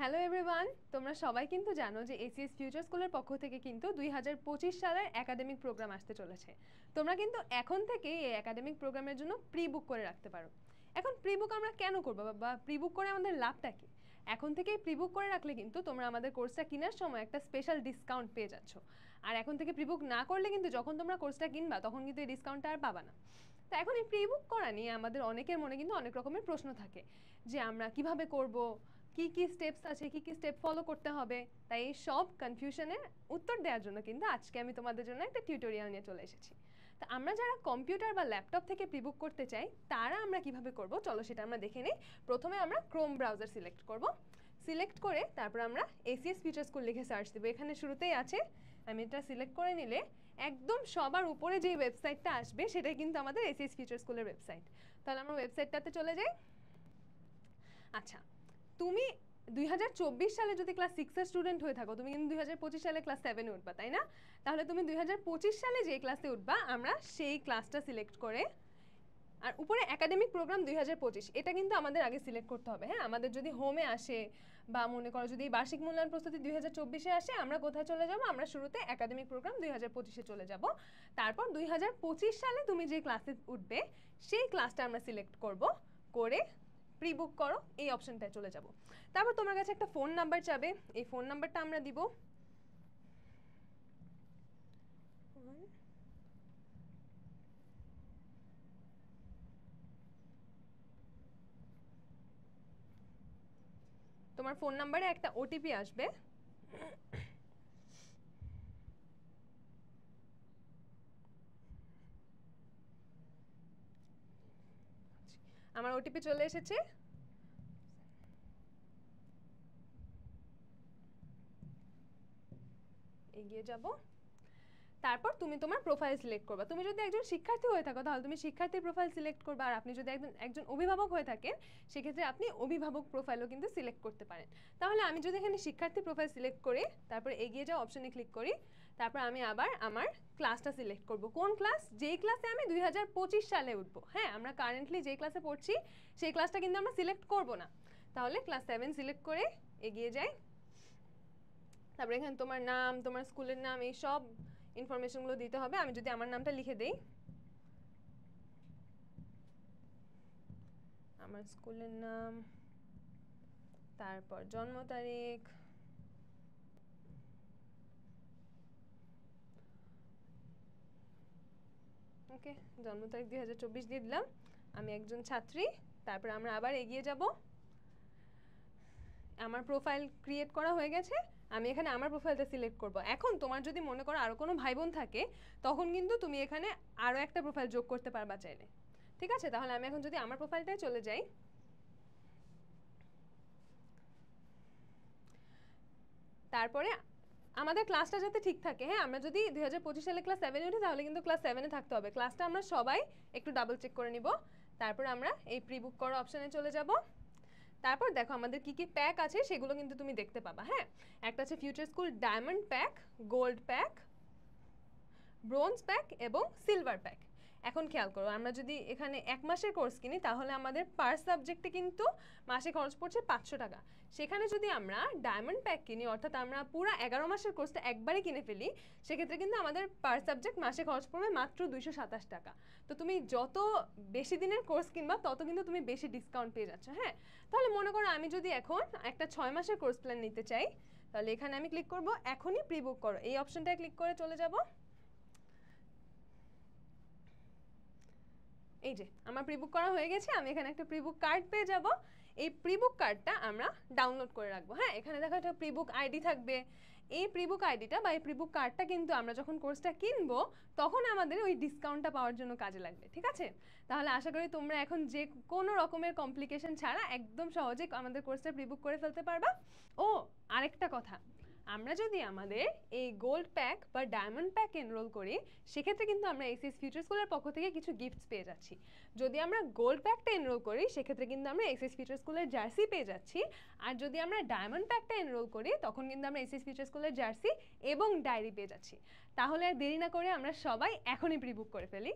Hello everyone, তোমরা সবাই কিন্তু জানো যে এসিএস ফিউচার স্কুলের পক্ষ থেকে কিন্তু 2025 সালের একাডেমিক প্রোগ্রাম আসতে চলেছে। তোমরা কিন্তু এখন থেকে এই একাডেমিক প্রোগ্রামের জন্য প্রি বুক করে রাখতে পারো। এখন প্রি বুক আমরা কেন করবো বা প্রি বুক করে আমাদের লাভটা কি? এখন থেকেই প্রি বুক করে রাখলে কিন্তু তোমরা আমাদের কোর্সটা কেনার সময় একটা স্পেশাল ডিসকাউন্ট পেয়ে যাচ্ছ। আর এখন থেকে প্রি বুক না করলে কিন্তু যখন তোমরা কোর্সটা কিনবা তখন কিন্তু এই ডিসকাউন্টটা আর পাবা না। তো এখন এই প্রি বুক করা নিয়ে আমাদের অনেকের মনে কিন্তু অনেক রকমের প্রশ্ন থাকে যে আমরা কিভাবে করব, কি কি স্টেপস আছে, কি কি স্টেপ ফলো করতে হবে। তাই এই সব কনফিউশনের উত্তর দেওয়ার জন্য কিন্তু আজকে আমি তোমাদের জন্য একটা টিউটোরিয়াল নিয়ে চলে এসেছি। তো আমরা যারা কম্পিউটার বা ল্যাপটপ থেকে প্রিবুক করতে চাই তারা আমরা কিভাবে করব, চলো সেটা আমরা দেখে নিই। প্রথমে আমরা ক্রোম ব্রাউজার সিলেক্ট করব। সিলেক্ট করে তারপর আমরা এসিএস ফিউচার স্কুল লিখে সার্চ দেবো। এখানে শুরুতেই আছে, আমি এটা সিলেক্ট করে নিলে একদম সবার উপরে যে ওয়েবসাইটটা আসবে সেটাই কিন্তু আমাদের এসিএস ফিউচার স্কুলের ওয়েবসাইট। তাহলে আমরা ওয়েবসাইটটাতে চলে যাই। আচ্ছা, তুমি 2024 সালে যদি ক্লাস 6 এর স্টুডেন্ট হয়ে থাকো, তুমি কিন্তু 2025 সালে ক্লাস 7 এ উঠবা, তাই না? তাহলে তুমি 2025 সালে যে ক্লাসে উঠবা আমরা সেই ক্লাসটা সিলেক্ট করে, আর উপরে একাডেমিক প্রোগ্রাম 2025 এটা কিন্তু আমাদের আগে সিলেক্ট করতে হবে। হ্যাঁ, আমাদের যদি হোমে আসে বা মনে করো যদি বার্ষিক মূল্যায়ন প্রস্তুতি 2024-এ আসে, আমরা কোথায় চলে যাব? আমরা শুরুতে একাডেমিক প্রোগ্রাম 2025-এ চলে যাব। তারপর 2025 সালে তুমি যে ক্লাসে উঠবে সেই ক্লাসটা আমরা সিলেক্ট করব, করে প্রি বুক করো এই অপশনটায় চলে যাব। তারপর তোমার কাছে একটা ফোন নাম্বার চাবে, এই ফোন নাম্বারটা আমরা দিব। তোমার ফোন নাম্বারে একটা ওটিপি আসবে। আমার ওটিপি চলে এসেছে। এগিয়ে যাব। তারপর তুমি তোমার প্রোফাইল সিলেক্ট করবা। তুমি যদি একজন শিক্ষার্থী হয়ে থাকো তাহলে তুমি শিক্ষার্থীর প্রোফাইল সিলেক্ট করবা, আর আপনি যদি একজন অভিভাবক হয়ে থাকেন সেক্ষেত্রে আপনি অভিভাবক প্রোফাইলও কিন্তু সিলেক্ট করতে পারেন। তাহলে আমি যদি এখানে শিক্ষার্থী প্রোফাইল সিলেক্ট করি, তারপর এগিয়ে যাও অপশনে ক্লিক করি, তারপর আমি আবার আমার ক্লাসটা সিলেক্ট করব। কোন ক্লাস? যেই ক্লাসে আমি 2025 সালে উঠবো। হ্যাঁ, আমরা কারেন্টলি যেই ক্লাসে পড়ছি সেই ক্লাসটা কিন্তু আমরা সিলেক্ট করব না। তাহলে ক্লাস 7 সিলেক্ট করে এগিয়ে যাই। তারপরে এখানে তোমার নাম, তোমার স্কুলের নাম, এই সব ইনফরমেশনগুলো দিতে হবে। আমি যদি আমার নামটা লিখে দেই, আমার স্কুলের নাম, তারপর জন্ম তারিখ, ওকে, জন্ম তারিখ 2024 দিয়ে দিলাম। আমি একজন ছাত্রী। তারপর আমরা আবার এগিয়ে যাব। আমার প্রোফাইল ক্রিয়েট করা হয়ে গেছে, আমি এখানে আমার প্রোফাইলটা সিলেক্ট করব। এখন তোমার যদি মনে করো আরও কোনো ভাই বোন থাকে তখন কিন্তু তুমি এখানে আরও একটা প্রোফাইল যোগ করতে পারবা চাইলে। ঠিক আছে, তাহলে আমি এখন যদি আমার প্রোফাইলটায় চলে যাই, তারপরে আমাদের ক্লাসটা যাতে ঠিক থাকে। হ্যাঁ, আমরা যদি 2025 সালে ক্লাস 7-এ উঠি তাহলে কিন্তু ক্লাস 7-এ থাকতে হবে। ক্লাসটা আমরা সবাই একটু ডাবল চেক করে নিব। তারপর আমরা এই প্রি বুক করা অপশানে চলে যাব। তারপর দেখো আমাদের কি কি প্যাক আছে সেগুলো কিন্তু তুমি দেখতে পাবা। হ্যাঁ, একটা আছে future school diamond pack, gold pack, bronze pack এবং সিলভার প্যাক। এখন খেয়াল করো, আমরা যদি এখানে 1 মাসের কোর্স কিনি তাহলে আমাদের পার সাবজেক্টে কিন্তু মাসে খরচ পড়ছে 500 টাকা। সেখানে যদি আমরা ডায়মন্ড প্যাক কিনি, অর্থাৎ আমরা পুরো 11 মাসের কোর্সটা একবারে কিনে ফেলি, সেক্ষেত্রে কিন্তু আমাদের পার সাবজেক্ট মাসে খরচ পড়বে মাত্র 227 টাকা। তো তুমি যত বেশি দিনের কোর্স কিনবা তত কিন্তু তুমি বেশি ডিসকাউন্ট পেয়ে যাচ্ছ। হ্যাঁ, তাহলে মনে করো আমি যদি এখন একটা 6 মাসের কোর্স প্ল্যান নিতে চাই, তাহলে এখানে আমি ক্লিক করব এখনই প্রি বুক করো, এই অপশনটায় ক্লিক করে চলে যাব। এই যে আমার প্রিবুক করা হয়ে গেছে, আমি এখানে একটা প্রিবুক কার্ড পেয়ে যাব। এই প্রিবুক কার্ডটা আমরা ডাউনলোড করে রাখবো। হ্যাঁ, এখানে দেখো একটা প্রিবুক আইডি থাকবে। এই প্রিবুক আইডিটা বা এই প্রিবুক কার্ডটা কিন্তু আমরা যখন কোর্সটা কিনবো তখন আমাদের ওই ডিসকাউন্টটা পাওয়ার জন্য কাজে লাগবে। ঠিক আছে, তাহলে আশা করি তোমরা এখন যে কোনো রকমের কমপ্লিকেশন ছাড়া একদম সহজে আমাদের কোর্সটা প্রিবুক করে ফেলতে পারবা। ও আরেকটা কথা, আমরা যদি আমাদের এই গোল্ড প্যাক বা ডায়মন্ড প্যাক এনরোল করি সেক্ষেত্রে কিন্তু আমরা এসিএস ফিউচার স্কুলের পক্ষ থেকে কিছু গিফটস পেয়ে যাচ্ছি। যদি আমরা গোল্ড প্যাকটা এনরোল করি সেক্ষেত্রে কিন্তু আমরা এসিএস ফিউচার স্কুলের জার্সি পেয়ে যাচ্ছি, আর যদি আমরা ডায়মন্ড প্যাকটা এনরোল করি তখন কিন্তু আমরা এসিএস ফিউচার স্কুলের জার্সি এবং ডায়েরি পেয়ে যাচ্ছি। তাহলে আর দেরি না করে আমরা সবাই এখনই প্রি বুক করে ফেলি।